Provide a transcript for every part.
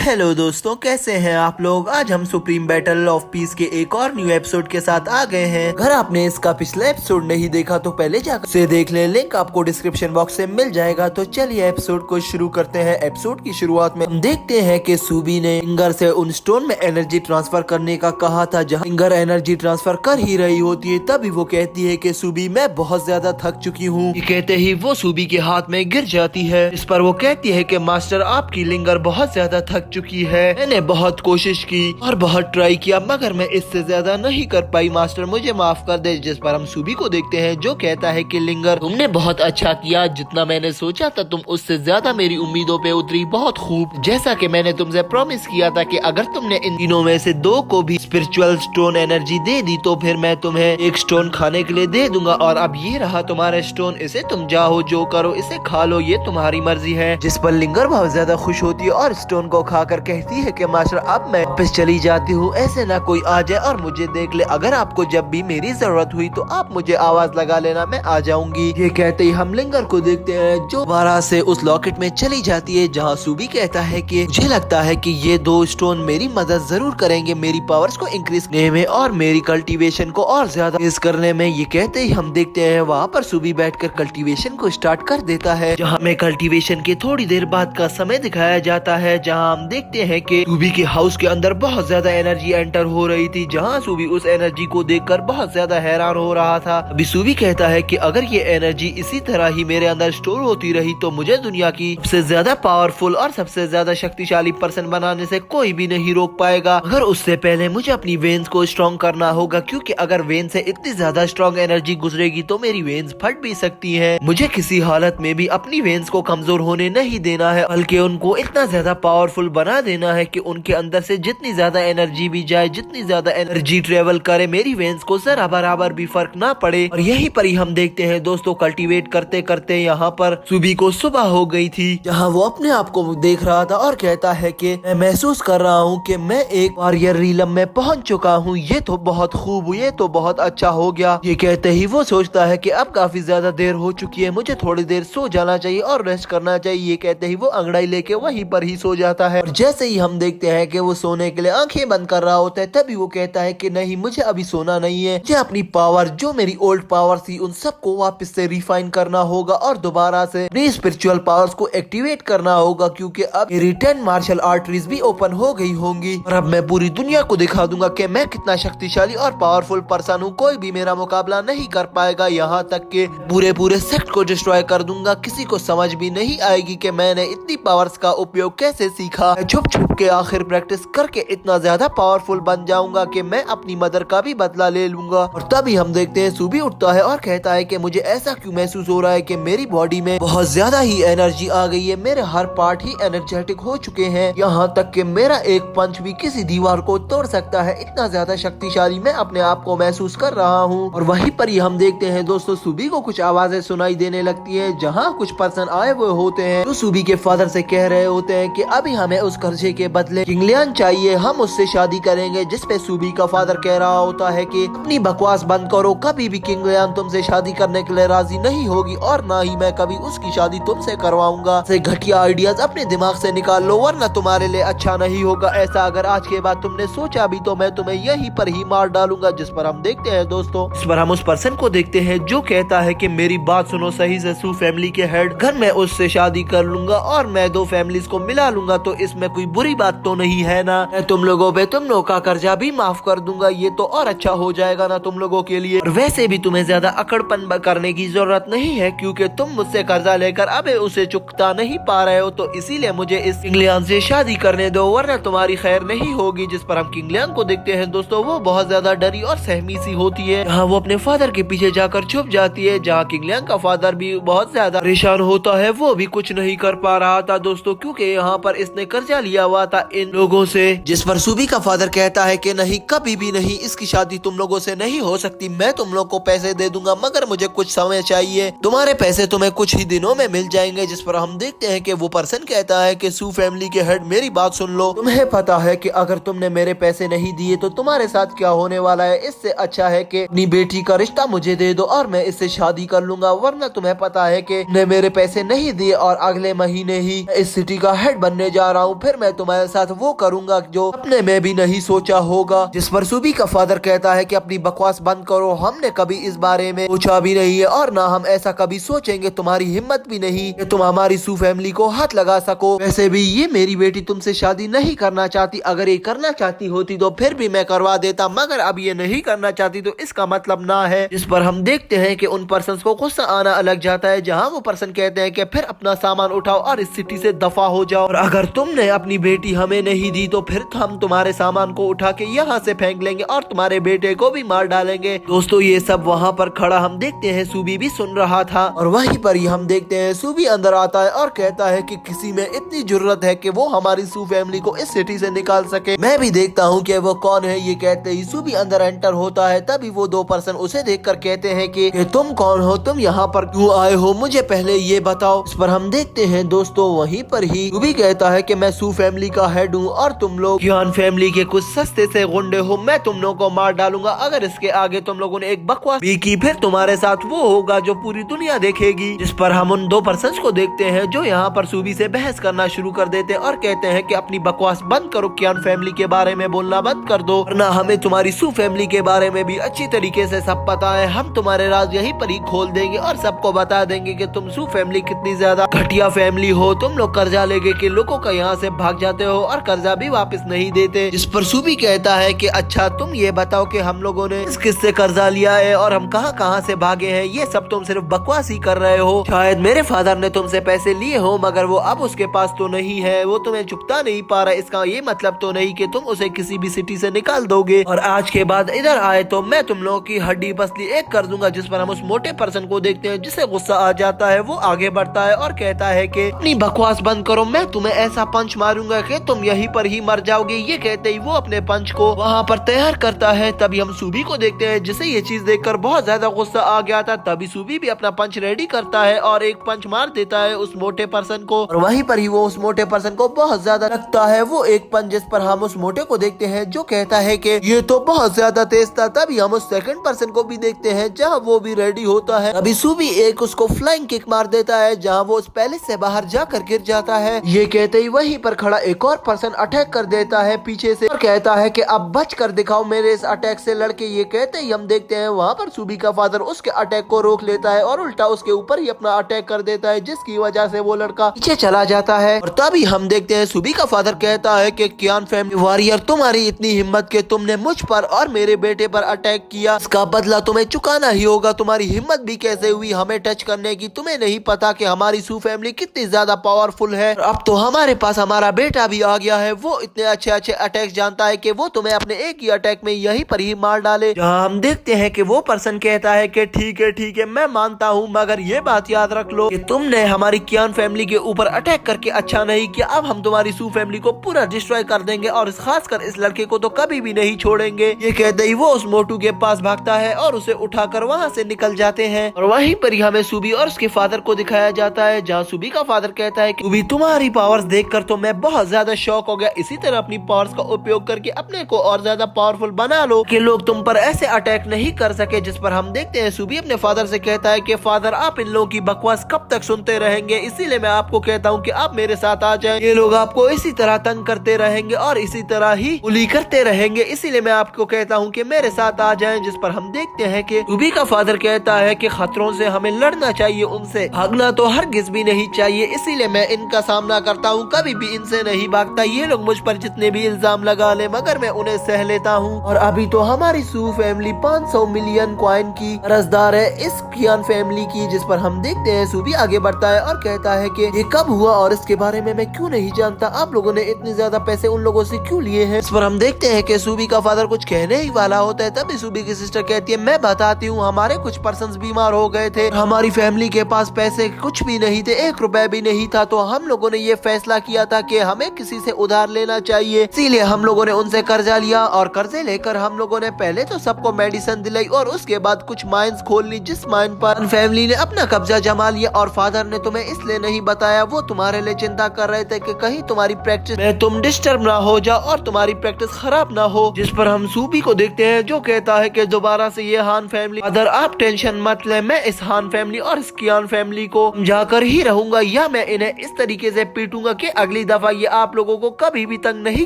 Hello दोस्तों, कैसे हैं आप लोग। आज हम सुप्रीम बैटल ऑफ पीस के एक और न्यू एपिसोड के साथ आ गए हैं। अगर आपने इसका पिछला एपिसोड नहीं देखा तो पहले जाकर से देख लें, लिंक आपको डिस्क्रिप्शन बॉक्स से मिल जाएगा। तो चलिए एपिसोड को शुरू करते हैं। एपिसोड की शुरुआत में हम देखते हैं कि सूबी ने इंगर से उन स्टोन में एनर्जी ट्रांसफर करने का कहा था। जहाँ इंगर एनर्जी ट्रांसफर कर ही रही होती है, तभी वो कहती है कि सूबी मैं बहुत ज्यादा थक चुकी हूँ। कहते ही वो सूबी के हाथ में गिर जाती है। इस पर वो कहती है कि मास्टर आपकी लिंगर बहुत ज्यादा थक चुकी है। मैंने बहुत कोशिश की और बहुत ट्राई किया, मगर मैं इससे ज्यादा नहीं कर पाई। मास्टर मुझे माफ कर दे। जिस पर हम सूबी को देखते हैं जो कहता है कि लिंगर तुमने बहुत अच्छा किया, जितना मैंने सोचा था तुम उससे ज्यादा मेरी उम्मीदों पे उतरी। बहुत खूब। जैसा कि मैंने तुमसे प्रॉमिस किया था कि अगर तुमने इन तीनों में से दो को भी स्पिरिचुअल स्टोन एनर्जी दे दी तो फिर मैं तुम्हें एक स्टोन खाने के लिए दे दूंगा। और अब ये रहा तुम्हारा स्टोन, इसे तुम जाओ जो करो इसे खा लो, ये तुम्हारी मर्जी है। जिस पर लिंगर बहुत ज्यादा खुश होती है और स्टोन को खाकर कहती है कि मास्टर अब मैं वापस चली जाती हूँ, ऐसे ना कोई आ जाए और मुझे देख ले। अगर आपको जब भी मेरी जरूरत हुई तो आप मुझे आवाज लगा लेना, मैं आ जाऊंगी। ये कहते ही हम लिंगर को देखते हैं जो दोबारा से उस लॉकेट में चली जाती है, जहाँ सूबी कहता है कि मुझे लगता है कि ये दो स्टोन मेरी मदद जरूर करेंगे मेरी पावर्स को इंक्रीज करने में और मेरी कल्टीवेशन को और ज्यादा तेज करने में। ये कहते ही हम देखते हैं वहाँ पर सूबी बैठकर कल्टीवेशन को स्टार्ट कर देता है। जहाँ में कल्टीवेशन के थोड़ी देर बाद का समय दिखाया जाता है, जहाँ हम देखते हैं कि सूबी के हाउस के अंदर बहुत ज्यादा एनर्जी एंटर हो रही थी। जहाँ सूबी उस एनर्जी को देखकर बहुत ज्यादा हैरान हो रहा था। अभी सूबी कहता है कि अगर ये एनर्जी इसी तरह ही मेरे अंदर स्टोर होती रही तो मुझे दुनिया की सबसे ज्यादा पावरफुल और सबसे ज्यादा शक्तिशाली पर्सन बनाने से कोई भी नहीं रोक पाएगा। अगर उससे पहले मुझे अपनी वेन्स को स्ट्रॉन्ग करना होगा, क्योंकि अगर वेन से इतनी ज्यादा स्ट्रॉन्ग एनर्जी गुजरेगी तो मेरी वेन्स फट भी सकती है। मुझे किसी हालत में भी अपनी वेन्स को कमजोर होने नहीं देना है, बल्कि उनको इतना ज्यादा पावरफुल बना देना है कि उनके अंदर से जितनी ज्यादा एनर्जी भी जाए, जितनी ज्यादा एनर्जी ट्रेवल करे, मेरी वेन्स को जरा बराबर भी फर्क ना पड़े। और यहीं पर ही हम देखते हैं दोस्तों, कल्टीवेट करते करते यहाँ पर सूबी को सुबह हो गई थी। जहाँ वो अपने आप को देख रहा था और कहता है कि मैं महसूस कर रहा हूँ कि मैं एक वॉरियर रीलम में पहुँच चुका हूँ। ये तो बहुत खूब, ये तो बहुत अच्छा हो गया। ये कहते ही वो सोचता है कि अब काफी ज्यादा देर हो चुकी है, मुझे थोड़ी देर सो जाना चाहिए और रेस्ट करना चाहिए। ये कहते ही वो अंगड़ाई लेके वहीं पर ही सो जाता है। और जैसे ही हम देखते हैं कि वो सोने के लिए आंखें बंद कर रहा होता है, तभी वो कहता है कि नहीं, मुझे अभी सोना नहीं है। मुझे अपनी पावर, जो मेरी ओल्ड पावर थी, उन सबको वापस से रिफाइन करना होगा और दोबारा से अपनी स्पिरिचुअल पावर्स को एक्टिवेट करना होगा, क्योंकि अब मेरी 10 मार्शल आर्टरीज भी ओपन हो गई होंगी और अब मैं पूरी दुनिया को दिखा दूंगा कि मैं कितना शक्तिशाली और पावरफुल पर्सन हूँ। कोई भी मेरा मुकाबला नहीं कर पाएगा, यहाँ तक कि पूरे सेक्ट को डिस्ट्रॉय कर दूंगा। किसी को समझ भी नहीं आएगी कि मैंने इतनी पावर्स का उपयोग कैसे सीखा। छुप छुप के आखिर प्रैक्टिस करके इतना ज्यादा पावरफुल बन जाऊंगा कि मैं अपनी मदर का भी बदला ले लूंगा। और तभी हम देखते हैं सूबी उठता है और कहता है कि मुझे ऐसा क्यों महसूस हो रहा है कि मेरी बॉडी में बहुत ज्यादा ही एनर्जी आ गई है, मेरे हर पार्ट ही एनर्जेटिक हो चुके हैं, यहाँ तक कि मेरा एक पंच भी किसी दीवार को तोड़ सकता है। इतना ज्यादा शक्तिशाली मैं अपने आप को महसूस कर रहा हूँ। और वहीं पर ही हम देखते हैं दोस्तों, सूबी को कुछ आवाजें सुनाई देने लगती है, जहाँ कुछ पर्सन आए हुए होते हैं जो सूबी के फादर से कह रहे होते हैं कि अभी हमें उस खर्चे के बदले किंग लियान चाहिए, हम उससे शादी करेंगे। जिस पे सूबी का फादर कह रहा होता है कि अपनी बकवास बंद करो, कभी भी किंग लियान तुमसे शादी करने के लिए राजी नहीं होगी और ना ही मैं कभी उसकी शादी तुमसे करवाऊंगा। से घटिया आइडियाज अपने दिमाग से निकाल लो, वरना तुम्हारे लिए अच्छा नहीं होगा। ऐसा अगर आज के बाद तुमने सोचा भी तो मैं तुम्हें यहीं पर ही मार डालूंगा। जिस पर हम देखते हैं दोस्तों, इस पर हम उस पर्सन को देखते हैं जो कहता है कि मेरी बात सुनो सही से, सू फैमिली के हेड, अगर मैं उससे शादी कर लूंगा और मैं दो फैमिलीज को मिला लूंगा तो इसमें कोई बुरी बात तो नहीं है ना। मैं तुम लोगों पे तुम लोगों का कर्जा भी माफ कर दूंगा, ये तो और अच्छा हो जाएगा ना तुम लोगों के लिए। और वैसे भी तुम्हें ज्यादा अकड़पन करने की जरूरत नहीं है, क्योंकि तुम मुझसे कर्जा लेकर अबे उसे चुकता नहीं पा रहे हो, तो इसीलिए मुझे इस किंग लियान से शादी करने दो, वरना तुम्हारी खैर नहीं होगी। जिस पर हम किंग लियान को देखते हैं दोस्तों, वो बहुत ज्यादा डरी और सहमी सी होती है। जहाँ वो अपने फादर के पीछे जाकर छुप जाती है, जहाँ किंग लियान का फादर भी बहुत ज्यादा परेशान होता है। वो भी कुछ नहीं कर पा रहा था दोस्तों, क्योंकि यहाँ पर इसने कर्जा लिया हुआ था इन लोगों से। जिस पर सूबी का फादर कहता है कि नहीं, कभी भी नहीं, इसकी शादी तुम लोगों से नहीं हो सकती। मैं तुम लोग को पैसे दे दूंगा, मगर मुझे कुछ समय चाहिए। तुम्हारे पैसे तुम्हें कुछ ही दिनों में मिल जाएंगे। जिस पर हम देखते हैं कि वो पर्सन कहता है कि सू फैमिली के हेड, मेरी बात सुन लो, तुम्हें पता है कि अगर तुमने मेरे पैसे नहीं दिए तो तुम्हारे साथ क्या होने वाला है। इससे अच्छा है कि अपनी बेटी का रिश्ता मुझे दे दो और मैं इससे शादी कर लूंगा, वरना तुम्हें पता है कि मेरे पैसे नहीं दिए और अगले महीने ही इस सिटी का हेड बनने जा रहा हूँ। हूँ फिर मैं तुम्हारे साथ वो करूंगा जो अपने में भी नहीं सोचा होगा। जिस पर सुबी का फादर कहता है कि अपनी बकवास बंद करो, हमने कभी इस बारे में सोचा भी नहीं है और ना हम ऐसा कभी सोचेंगे, तुम्हारी हिम्मत भी नहीं कि तुम हमारी सू फैमिली को हाथ लगा सको। वैसे भी ये मेरी बेटी तुमसे शादी नहीं करना चाहती, अगर ये करना चाहती होती तो फिर भी मैं करवा देता, मगर अब ये नहीं करना चाहती तो इसका मतलब ना है। जिस पर हम देखते हैं कि उन पर्सन को गुस्सा आना अलग जाता है, जहाँ वो पर्सन कहते हैं कि फिर अपना सामान उठाओ और इस सिटी से दफा हो जाओ, और अगर तुमने अपनी बेटी हमें नहीं दी तो फिर हम तुम्हारे सामान को उठा के यहाँ से फेंक लेंगे और तुम्हारे बेटे को भी मार डालेंगे। दोस्तों ये सब वहाँ पर खड़ा हम देखते हैं सूबी भी सुन रहा था, और वहीं पर ही हम देखते हैं सूबी अंदर आता है और कहता है कि किसी में इतनी जरूरत है कि वो हमारी सू फैमिली को इस सिटी से निकाल सके, मैं भी देखता हूँ कि वो कौन है। ये कहते ही सूबी अंदर एंटर होता है, तभी वो दो पर्सन उसे देखकर कहते हैं कि तुम कौन हो, तुम यहाँ पर क्यों आए हो, मुझे पहले ये बताओ। इस पर हम देखते हैं दोस्तों वहीं पर ही सूबी कहता है कि मैं सू फैमिली का हेड हूँ और तुम लोग कियान फैमिली के कुछ सस्ते से गुंडे हो, मैं तुम लोगों को मार डालूंगा अगर इसके आगे तुम लोगों ने एक बकवास भी की, फिर तुम्हारे साथ वो होगा जो पूरी दुनिया देखेगी। जिस पर हम उन दो पर्सन को देखते हैं जो यहाँ पर सूबी से बहस करना शुरू कर देते हैं और कहते हैं कि अपनी बकवास बंद करो, कियान फैमिली के बारे में बोलना बंद कर दो, वरना हमें तुम्हारी सू फैमिली के बारे में भी अच्छी तरीके से सब पता है, हम तुम्हारे राज यहीं पर ही खोल देंगे और सबको बता देंगे कि तुम सू फैमिली कितनी ज्यादा घटिया फैमिली हो, तुम लोग कर्जा लेके के लोगों का यहाँ से भाग जाते हो और कर्जा भी वापस नहीं देते। जिस पर सूबी कहता है कि अच्छा तुम ये बताओ कि हम लोगों ने किससे कर्जा लिया है और हम कहाँ कहाँ से भागे हैं, ये सब तुम सिर्फ बकवास ही कर रहे हो। शायद मेरे फादर ने तुमसे पैसे लिए हो मगर वो अब उसके पास तो नहीं है, वो तुम्हें चुकता नहीं पा रहा, इसका ये मतलब तो नहीं कि तुम उसे किसी भी सिटी से निकाल दोगे और आज के बाद इधर आए तो मैं तुम लोगों की हड्डी पसली एक कर दूंगा। जिस पर हम उस मोटे पर्सन को देखते हैं जिसे गुस्सा आ जाता है, वो आगे बढ़ता है और कहता है कि अपनी बकवास बंद करो, मैं तुम्हें ऐसा पंच मारूंगा कि तुम यहीं पर ही मर जाओगे। ये कहते ही वो अपने पंच को वहाँ पर तैयार करता है। तभी हम सूबी को देखते हैं जिसे ये चीज देखकर बहुत ज्यादा गुस्सा आ गया था, तभी सूबी भी अपना पंच रेडी करता है और एक पंच मार देता है उस मोटे पर्सन को, और वहीं पर ही वो उस मोटे पर्सन को बहुत ज्यादा लगता है वो एक पंच। जिस पर हम उस मोटे को देखते हैं जो कहता है कि ये तो बहुत ज्यादा तेज था। तभी हम उस सेकंड पर्सन को भी देखते हैं जहाँ वो भी रेडी होता है, अभी सूबी एक उसको फ्लाइंग किक मार देता है जहाँ वो उस पैलेस से बाहर जाकर गिर जाता है। ये कहते ही वहीं पर खड़ा एक और पर्सन अटैक कर देता है पीछे से और कहता है कि अब बच कर दिखाओ मेरे इस अटैक से लड़के। ये कहते ही हम देखते हैं वहाँ पर सूबी का फादर उसके अटैक को रोक लेता है और उल्टा उसके ऊपर ही अपना अटैक कर देता है, जिसकी वजह से वो लड़का पीछे चला जाता है। और तभी हम देखते हैं सूबी का फादर कहता है कि कियान फैमिली वॉरियर, तुम्हारी इतनी हिम्मत कि तुमने मुझ पर और मेरे बेटे पर अटैक किया, इसका बदला तुम्हें चुकाना ही होगा। तुम्हारी हिम्मत भी कैसे हुई हमें टच करने की, तुम्हें नहीं पता कि हमारी सू फैमिली कितनी ज्यादा पावरफुल है। अब तो हमारे पास हमारा बेटा भी आ गया है, वो इतने अच्छे अच्छे अटैक जानता है कि वो तुम्हें अपने एक ही अटैक में यहीं पर ही मार डाले। जहाँ हम देखते हैं कि वो पर्सन कहता है कि ठीक है मैं मानता हूँ, मगर ये बात याद रख लो कि तुमने हमारी कियान फैमिली के ऊपर अटैक करके अच्छा नहीं किया, अब हम तुम्हारी सू फैमिली को पूरा डिस्ट्रॉय कर देंगे और खासकर इस लड़के को तो कभी भी नहीं छोड़ेंगे। ये कहते ही वो उस मोटू के पास भागता है और उसे उठाकर वहाँ से निकल जाते हैं, और वहीं पर ही हमें सूबी और उसके फादर को दिखाया जाता है, जहाँ सूबी का फादर कहता है कि सूबी तुम्हारी पावर्स देखकर तो मैं बहुत ज्यादा शॉक हो गया, इसी तरह अपनी पावर्स का उपयोग करके अपने को और ज्यादा पावरफुल बना लो कि लोग तुम पर ऐसे अटैक नहीं कर सके। जिस पर हम देखते हैं सूबी अपने फादर से कहता है कि फादर आप इन लोगों की बकवास कब तक सुनते रहेंगे, इसीलिए मैं आपको कहता हूँ कि आप मेरे साथ आ जाएं। ये लोग आपको इसी तरह तंग करते रहेंगे और इसी तरह ही बुली करते रहेंगे, इसीलिए मैं आपको कहता हूँ कि मेरे साथ आ जाएं। जिस पर हम देखते हैं कि सूबी का फादर कहता है कि खतरों से हमें लड़ना चाहिए, उनसे भागना तो हरगिज भी नहीं चाहिए, इसीलिए मैं इनका सामना करता हूँ, कभी भी इनसे नहीं भागता। ये लोग मुझ पर जितने भी इल्जाम लगा ले मगर मैं उन्हें सह लेता हूँ। और अभी तो हमारी सू फैमिली 500 मिलियन कॉइन की कर्जदार है इस कियान फैमिली की। जिस पर हम देखते हैं सूबी आगे बढ़ता है और कहता है कि ये कब हुआ और इसके बारे में मैं क्यों नहीं जानता, आप लोगों ने इतने ज्यादा पैसे उन लोगों से क्यों लिए हैं। इस पर हम देखते हैं कि सूबी का फादर कुछ कहने ही वाला होता है, तभी सूबी की सिस्टर कहती है मैं बताती हूँ, हमारे कुछ पर्सन्स बीमार हो गए थे, हमारी फैमिली के पास पैसे कुछ भी नहीं थे, 1 रुपए भी नहीं था, तो हम लोगों ने ये फैसला किया था कि हमें किसी से उधार लेना चाहिए, इसीलिए हम लोगों ने उनसे कर्जा लिया और कर्जे लेकर हम लोगों ने पहले तो सबको मेडिसिन दिलाई और उसके बाद कुछ माइंस खोल ली, जिस माइन पर फैमिली ने अपना कब्जा जमा लिया। और फादर ने तुम्हें इसलिए नहीं बताया, वो तुम्हारे लिए चिंता कर रहे थे कि कहीं तुम्हारी प्रैक्टिस में तुम डिस्टर्ब ना हो जाओ और तुम्हारी प्रैक्टिस खराब ना हो। जिस पर हम सूबी को देखते हैं जो कहता है कि दोबारा से ये हान फैमिली, फादर आप टेंशन मत ले, मैं इस हान फैमिली और इस कियान फैमिली को जाकर ही रहूंगा, या मैं इन्हें इस तरीके से पीटूंगा कि अगली अगली दफा ये आप लोगों को कभी भी तंग नहीं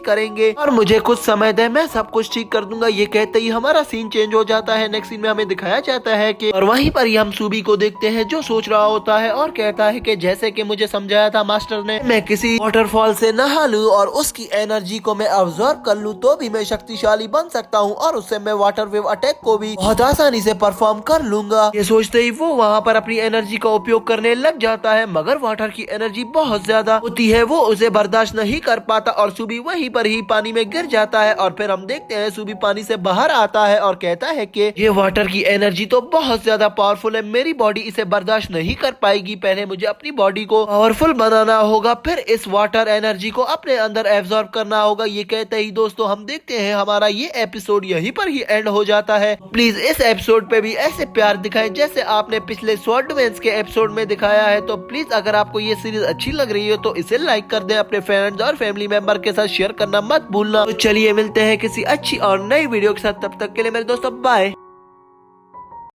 करेंगे और मुझे कुछ समय दे, मैं सब कुछ ठीक कर दूंगा। ये कहते ही हमारा सीन चेंज हो जाता है। नेक्स्ट सीन में हमें दिखाया जाता है कि और वहीं पर ही हम सूबी को देखते हैं जो सोच रहा होता है और कहता है कि जैसे कि मुझे समझाया था मास्टर ने, मैं किसी वाटरफॉल से नहा लूं और उसकी एनर्जी को मैं अब्सॉर्ब कर लूं तो भी मैं शक्तिशाली बन सकता हूं और उससे मैं वाटर वेव अटैक को भी बहुत आसानी से परफॉर्म कर लूंगा। ये सोचते ही वो वहाँ पर अपनी एनर्जी का उपयोग करने लग जाता है, मगर वाटर की एनर्जी बहुत ज्यादा होती है, वो उसे बर्दाश्त नहीं कर पाता और सूबी वहीं पर ही पानी में गिर जाता है। और फिर हम देखते हैं सूबी पानी से बाहर आता है और कहता है कि ये वाटर की एनर्जी तो बहुत ज्यादा पावरफुल है, मेरी बॉडी इसे बर्दाश्त नहीं कर पाएगी। पहले मुझे अपनी बॉडी को पावरफुल बनाना होगा, फिर इस वाटर एनर्जी को अपने अंदर एब्जॉर्ब करना होगा। ये कहते ही दोस्तों हम देखते हैं हमारा ये एपिसोड यहीं पर ही एंड हो जाता है। प्लीज इस एपिसोड पे भी ऐसे प्यार दिखाएं जैसे आपने पिछले स्वॉर्डमैन्स के एपिसोड में दिखाया है। तो प्लीज अगर आपको ये सीरीज अच्छी लग रही है तो इसे लाइक कर दें, अपने फ्रेंड्स और फैमिली मेंबर के साथ शेयर करना मत भूलना। तो चलिए मिलते हैं किसी अच्छी और नई वीडियो के साथ, तब तक के लिए मेरे दोस्तों बाय।